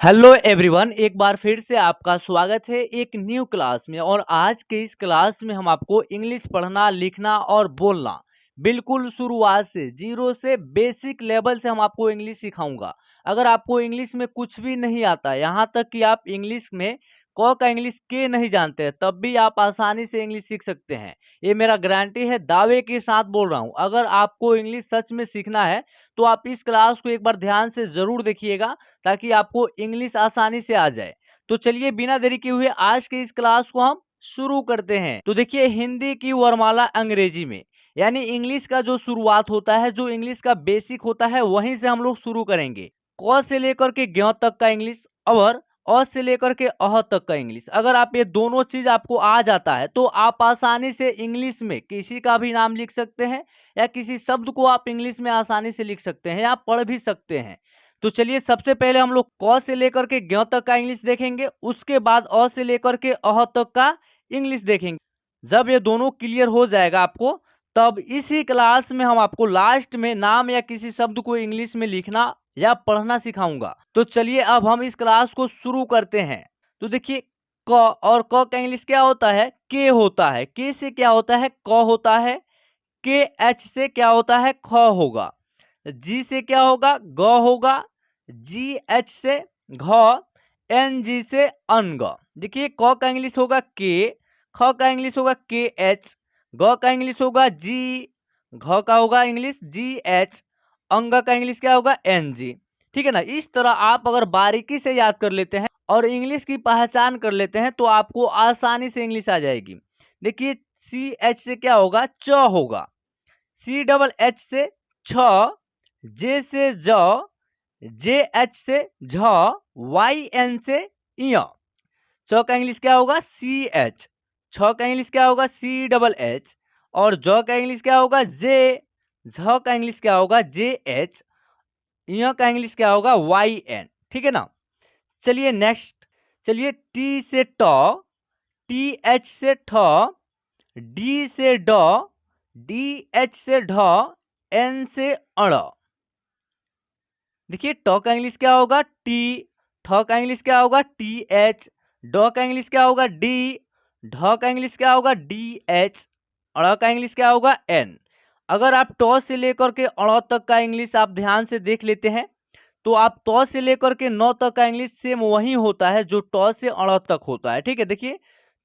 Hello everyone, एक बार फिर से आपका स्वागत है एक न्यू क्लास में। और आज के इस क्लास में हम आपको इंग्लिश पढ़ना, लिखना और बोलना बिल्कुल शुरुआत से जीरो से बेसिक लेवल से हम आपको इंग्लिश सिखाऊंगा। अगर आपको इंग्लिश में कुछ भी नहीं आता, यहाँ तक कि आप इंग्लिश में क का इंग्लिश के नहीं जानते हैं, तब भी आप आसानी से इंग्लिश सीख सकते हैं। ये मेरा गारंटी है, दावे के साथ बोल रहा हूँ। अगर आपको इंग्लिश सच में सीखना है तो आप इस क्लास को एक बार ध्यान से जरूर देखिएगा, ताकि आपको इंग्लिश आसानी से आ जाए। तो चलिए बिना देरी किए हुए आज के इस क्लास को हम शुरू करते हैं। तो देखिए, हिंदी की वर्णमाला अंग्रेजी में, यानी इंग्लिश का जो शुरुआत होता है, जो इंग्लिश का बेसिक होता है, वहीं से हम लोग शुरू करेंगे। क से लेकर के ज्ञ तक का इंग्लिश और अ से लेकर के अह तक का इंग्लिश। अगर आप ये दोनों चीज आपको आ जाता है तो आप आसानी से इंग्लिश में किसी का भी नाम लिख सकते हैं, या किसी शब्द को आप इंग्लिश में आसानी से लिख सकते हैं, या पढ़ भी सकते हैं। तो चलिए, सबसे पहले हम लोग क से लेकर के ज्ञ तक का इंग्लिश देखेंगे, उसके बाद अ से लेकर के अह तक का इंग्लिश देखेंगे। जब ये दोनों क्लियर हो जाएगा आपको, तब इसी क्लास में हम आपको लास्ट में नाम या किसी शब्द को इंग्लिश में लिखना या पढ़ना सिखाऊंगा। तो चलिए अब हम इस क्लास को शुरू करते हैं। तो देखिए, क और क का इंग्लिश क्या होता है? के होता है। के से क्या होता है? क होता है। के एच से क्या होता है? ख होगा। जी से क्या होगा? ग होगा। जी एच से घ, एन जी से अनग। देखिए, क का इंग्लिश होगा के, ख का इंग्लिश होगा के एच, ग का इंग्लिश होगा जी, घ का होगा इंग्लिश जी एच, अंग का इंग्लिश क्या होगा? N G. ठीक है ना? इस तरह आप अगर बारीकी से याद कर लेते हैं और इंग्लिश की पहचान कर लेते हैं तो आपको आसानी से इंग्लिश आ जाएगी। देखिए, सी एच से क्या होगा? च होगा। सी डबल एच से छ, जे से ज, जे एच से झ, वाई एन से य। च का इंग्लिश क्या होगा? C H. छ का इंग्लिश क्या होगा? C double H. और ज का इंग्लिश क्या होगा? जे। झ का इंग्लिश क्या होगा? J H. य का इंग्लिश क्या होगा? Y N. ठीक है ना? चलिए नेक्स्ट। चलिए, टी से ट, टी एच से ठ, डी से ड, डी एच से ढ, एन से अड़। देखिए, ट का इंग्लिश क्या होगा? टी। ठ का इंग्लिश क्या होगा? T H. ड का इंग्लिश क्या होगा? डी। ढ का इंग्लिश क्या होगा? D H. अड़ का इंग्लिश क्या होगा? एन। अगर आप ट से लेकर के अड़ तक का इंग्लिश आप ध्यान से देख लेते हैं, तो आप त से लेकर के न तक का इंग्लिश सेम वही होता है जो ट से अड़ तक होता है। ठीक है? देखिए,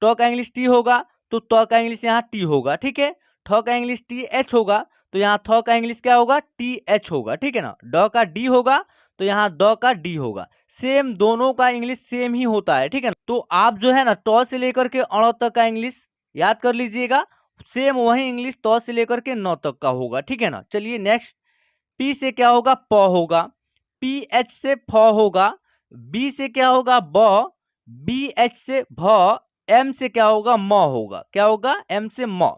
ट का इंग्लिश टी होगा तो त का इंग्लिश यहाँ टी होगा। ठीक है? ठ का इंग्लिश टी एच होगा तो यहाँ थ का इंग्लिश क्या होगा? टी एच होगा। ठीक है ना? ड का डी होगा तो यहाँ द का डी होगा। सेम, दोनों का इंग्लिश सेम ही होता है। ठीक है ना? तो आप जो है ना, ट से लेकर के अड़ तक का इंग्लिश याद कर लीजिएगा। सेम वही इंग्लिश त से लेकर के न तक का होगा। ठीक है ना? चलिए नेक्स्ट। पी से क्या होगा? प होगा। पी एच से फ होगा। बी से क्या होगा? ब। बी एच से भ। एम से क्या होगा? म होगा। क्या होगा? एम से म।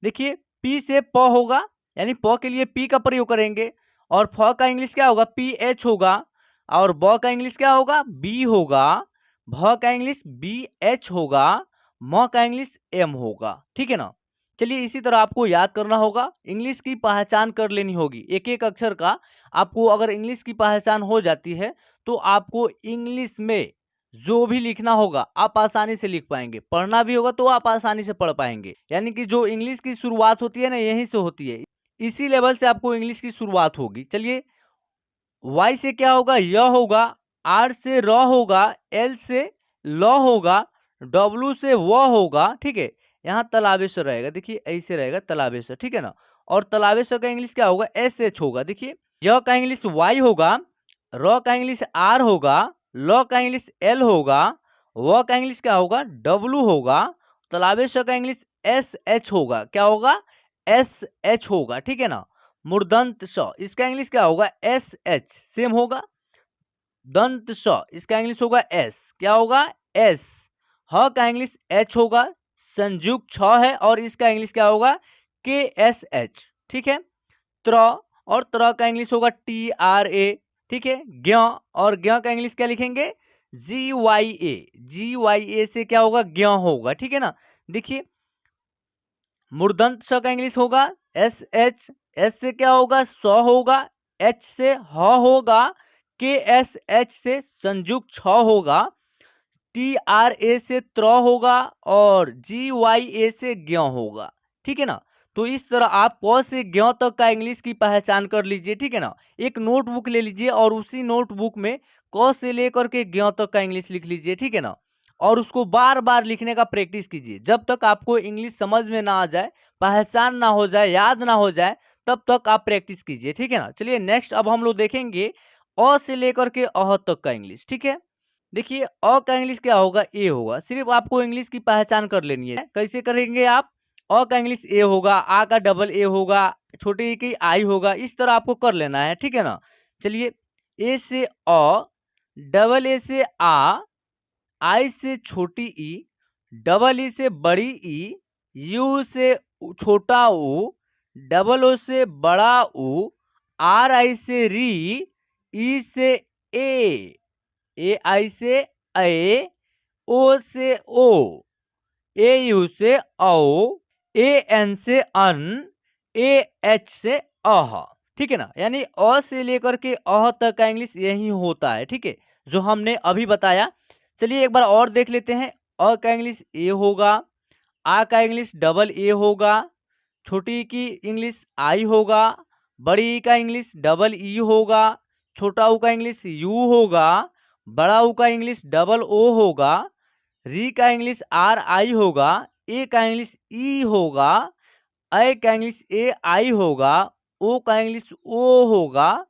देखिए, पी से प होगा, यानी प के लिए पी का प्रयोग करेंगे। और फ का इंग्लिश क्या होगा? पी एच होगा। और ब का इंग्लिश क्या होगा? बी होगा। भ का इंग्लिश बी एच होगा। म का इंग्लिश एम होगा। ठीक है ना? चलिए, इसी तरह आपको याद करना होगा, इंग्लिश की पहचान कर लेनी होगी एक एक अक्षर का। आपको अगर इंग्लिश की पहचान हो जाती है तो आपको इंग्लिश में जो भी लिखना होगा आप आसानी से लिख पाएंगे, पढ़ना भी होगा तो आप आसानी से पढ़ पाएंगे। यानी कि जो इंग्लिश की शुरुआत होती है ना, यहीं से होती है। इसी लेवल से आपको इंग्लिश की शुरुआत होगी। चलिए, वाई से क्या होगा? य होगा। आर से र होगा। एल से ल होगा। डब्लू से व होगा। ठीक है? यहाँ तलावेश्वर रहेगा। देखिए, ऐसे रहेगा तलावेश्वर। ठीक है ना? और तलावेश्वर का इंग्लिश क्या होगा? एस एच होगा। देखिए, य का इंग्लिश वाई होगा। र का इंग्लिश आर होगा। ल का इंग्लिश एल होगा। व का इंग्लिश क्या होगा? डब्लू होगा। तलावेश्वर का इंग्लिश एस एच होगा। क्या होगा? एस एच होगा। ठीक है ना? मूर्धन्त स, इसका इंग्लिश क्या होगा? S H. सेम होगा। दंत स, इसका इंग्लिश होगा एस। क्या होगा? एस। ह का इंग्लिश एच होगा। संयुक्त छ है और इसका इंग्लिश क्या होगा? के एस एच। ठीक है? त्र, और त्र का इंग्लिश होगा टी आर ए। ठीक है? ज्ञ, और ज्ञ का इंग्लिश क्या लिखेंगे? जी वाई ए। जी वाई ए से क्या होगा? ज्ञ होगा। ठीक है ना? देखिए, मूर्धन्त स का इंग्लिश होगा एस एच। एस से क्या होगा? स होगा। एच से ह होगा। KSH से संयुक्त छ होगा, TRA से त्र होगा और GYA से ज्ञ होगा। ठीक है ना। तो इस तरह आप क से ज्ञ तक का इंग्लिश की पहचान कर लीजिए। ठीक है ना। एक नोटबुक ले लीजिए और उसी नोटबुक में क से लेकर के ज्ञ तक का इंग्लिश लिख लीजिए। ठीक है ना। और उसको बार बार लिखने का प्रैक्टिस कीजिए जब तक आपको इंग्लिश समझ में ना आ जाए, पहचान ना हो जाए, याद ना हो जाए, तब तक आप प्रैक्टिस कीजिए। ठीक है ना। चलिए नेक्स्ट अब हम लोग देखेंगे अ से लेकर के अह तक का इंग्लिश। ठीक है। देखिए अ का इंग्लिश क्या होगा, ए होगा। सिर्फ आपको इंग्लिश की पहचान कर लेनी है। कैसे करेंगे आप, अ का इंग्लिश ए होगा, आ का डबल ए होगा, छोटे ई की आई होगा, इस तरह आपको कर लेना है। ठीक है ना। चलिए ए से अ, डबल ए से आ, आई से छोटी ई, डबल ई से बड़ी ई, यू से छोटा ऊ, डबल ओ से बड़ा ऊ, आर आई से री, ई से ए आई से ए, ओ से ओ, ए यू से औ, ए एन से अन, ए एच से अह। ठीक है ना। यानी अ से लेकर के अह तक का इंग्लिश यही होता है। ठीक है, जो हमने अभी बताया। चलिए एक बार और देख लेते हैं। अ का इंग्लिश ए होगा, आ का इंग्लिश डबल ए होगा, छोटी ई की इंग्लिश आई होगा, बड़ी ई का इंग्लिश डबल ई होगा, छोटा ऊ का इंग्लिश यू होगा, बड़ा ऊ का इंग्लिश डबल ओ होगा, री का इंग्लिश आर आई होगा, ए का इंग्लिश ई होगा, ऐ का इंग्लिश ए आई होगा, ओ का इंग्लिश ओ होगा,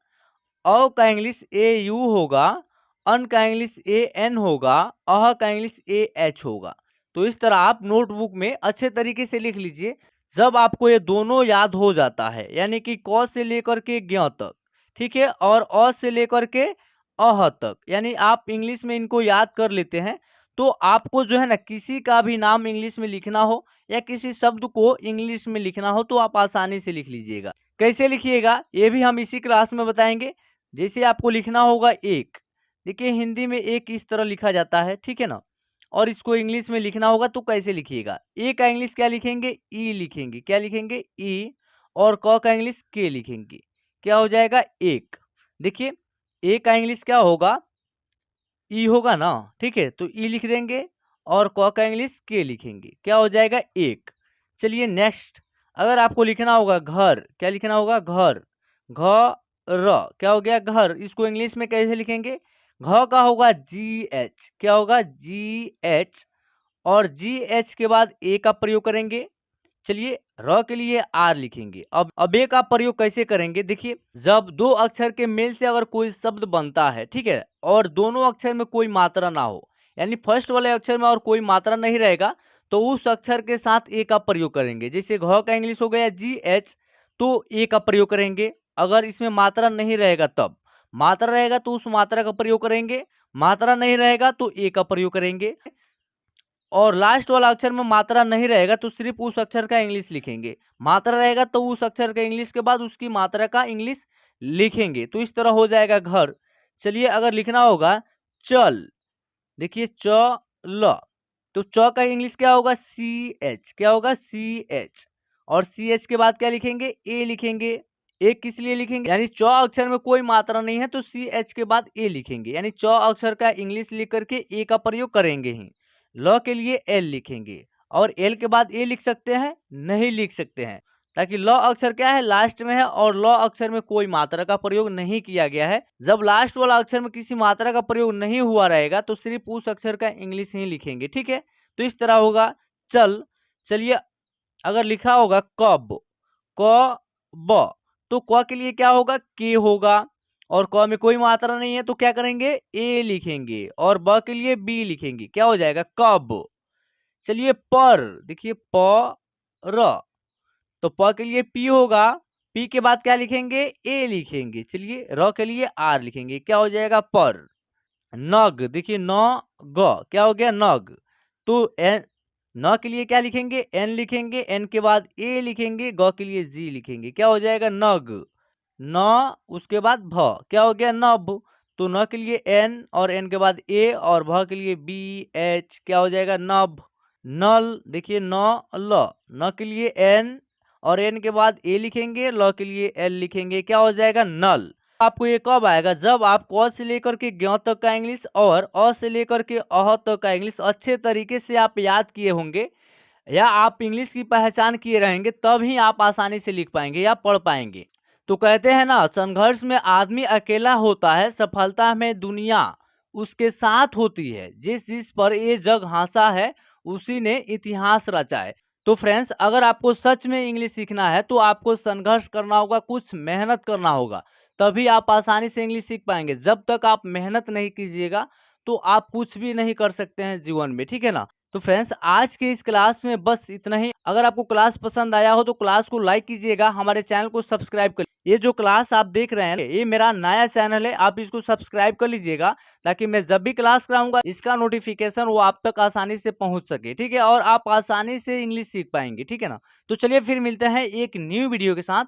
औ का इंग्लिश ए यू होगा, अन का इंग्लिश ए एन होगा, अह का इंग्लिश ए एच होगा। तो इस तरह आप नोटबुक में अच्छे तरीके से लिख लीजिए। जब आपको ये दोनों याद हो जाता है, यानी कि क से लेकर के ज्ञ तक, ठीक है, और अ से लेकर के अह तक, यानी आप इंग्लिश में इनको याद कर लेते हैं, तो आपको जो है ना किसी का भी नाम इंग्लिश में लिखना हो या किसी शब्द को इंग्लिश में लिखना हो तो आप आसानी से लिख लीजिएगा। कैसे लिखिएगा ये भी हम इसी क्लास में बताएंगे। जैसे आपको लिखना होगा एक, देखिए हिंदी में एक इस तरह लिखा जाता है। ठीक है ना। और इसको इंग्लिश में लिखना होगा तो कैसे लिखिएगा, ए का इंग्लिश क्या लिखेंगे, ई लिखेंगे। क्या लिखेंगे, ई। और क का इंग्लिश के लिखेंगे। क्या हो जाएगा, एक। देखिए ए का इंग्लिश क्या होगा, ई होगा ना। ठीक है, तो ई लिख देंगे और क का इंग्लिश के लिखेंगे। क्या हो जाएगा, एक। चलिए नेक्स्ट, अगर आपको लिखना होगा घर, क्या लिखना होगा, घर, घ र, क्या हो गया, घर। इसको इंग्लिश में कैसे लिखेंगे, घ का होगा जी एच। क्या होगा, जी एच। और जी एच के बाद ए का प्रयोग करेंगे। चलिए र के लिए आर लिखेंगे। अब ए का प्रयोग कैसे करेंगे, देखिए जब दो अक्षर के मेल से अगर कोई शब्द बनता है, ठीक है, और दोनों अक्षर में कोई मात्रा ना हो, यानी फर्स्ट वाले अक्षर में और कोई मात्रा नहीं रहेगा, तो उस अक्षर के साथ ए का प्रयोग करेंगे। जैसे घ का इंग्लिश हो गया जी एच, तो ए का प्रयोग करेंगे। अगर इसमें मात्रा नहीं रहेगा तब, मात्रा रहेगा तो उस मात्रा का प्रयोग करेंगे, मात्रा नहीं रहेगा तो ए का प्रयोग करेंगे। और लास्ट वाला अक्षर में मात्रा नहीं रहेगा तो सिर्फ उस अक्षर का इंग्लिश लिखेंगे, मात्रा रहेगा तो उस अक्षर का इंग्लिश के बाद उसकी मात्रा का इंग्लिश लिखेंगे। तो इस तरह हो जाएगा घर। चलिए अगर लिखना होगा चल, देखिए च ल, तो च का इंग्लिश क्या होगा, सी एच। क्या होगा, सी एच। और सी एच के बाद क्या लिखेंगे, ए लिखेंगे। ए किस लिए लिखेंगे, यानी च अक्षर में कोई मात्रा नहीं है तो सी एच के बाद ए लिखेंगे, यानी च अक्षर का इंग्लिश लिख करके ए का प्रयोग करेंगे ही। ल के लिए एल लिखेंगे, और एल के बाद ए लिख सकते हैं, नहीं लिख सकते हैं, ताकि ल अक्षर क्या है, लास्ट में है, और ल अक्षर में कोई मात्रा का प्रयोग नहीं किया गया है। जब लास्ट वाला अक्षर में किसी मात्रा का प्रयोग नहीं हुआ रहेगा तो सिर्फ उस अक्षर का इंग्लिश ही लिखेंगे। ठीक है, तो इस तरह होगा चल। चलिए अगर लिखा होगा कब, क ब, तो क के लिए क्या होगा, के होगा, और क में कोई मात्रा नहीं है तो क्या करेंगे, ए लिखेंगे, और ब के लिए बी लिखेंगे। क्या हो जाएगा, कब। चलिए पर, देखिए प र, तो प के लिए पी होगा, पी के बाद क्या लिखेंगे, ए लिखेंगे। चलिए र के लिए आर लिखेंगे। क्या हो जाएगा, पर। नग, देखिए न ग, क्या हो गया, नग। तो एन, न के लिए क्या लिखेंगे, एन लिखेंगे, एन के बाद ए लिखेंगे, ग के लिए जी लिखेंगे। क्या हो जाएगा, नग। न उसके बाद भ, क्या हो गया, नभ। तो न के लिए एन, और एन के बाद ए, और भ के लिए बी एच। क्या हो जाएगा, नभ। नल, देखिए न ल, न के लिए एन, और एन के बाद ए लिखेंगे, ल के लिए एल लिखेंगे। क्या हो जाएगा, नल। आपको ये कब आएगा, जब आप क से लेकर के ज्ञ तक का इंग्लिश और अ से लेकर के अह तक का इंग्लिश अच्छे तरीके से आप याद किए होंगे या आप इंग्लिश की पहचान किए रहेंगे, तब ही आप आसानी से लिख पाएंगे या पढ़ पाएंगे। तो कहते हैं ना, संघर्ष में आदमी अकेला होता है, सफलता में दुनिया उसके साथ होती है। जिस जिस पर ये जग हंसा है, उसी ने इतिहास रचा है। तो फ्रेंड्स, अगर आपको सच में इंग्लिश सीखना है तो आपको संघर्ष करना होगा, कुछ मेहनत करना होगा, तभी आप आसानी से इंग्लिश सीख पाएंगे। जब तक आप मेहनत नहीं कीजिएगा तो आप कुछ भी नहीं कर सकते हैं जीवन में, ठीक है ना। तो फ्रेंड्स, आज के इस क्लास में बस इतना ही। अगर आपको क्लास पसंद आया हो तो क्लास को लाइक कीजिएगा, हमारे चैनल को सब्सक्राइब कर। ये जो क्लास आप देख रहे हैं, ये मेरा नया चैनल है, आप इसको सब्सक्राइब कर लीजिएगा, ताकि मैं जब भी क्लास कराऊंगा इसका नोटिफिकेशन वो आप तक आसानी से पहुंच सके, ठीक है, और आप आसानी से इंग्लिश सीख पाएंगे, ठीक है ना। तो चलिए फिर मिलते हैं एक न्यू वीडियो के साथ।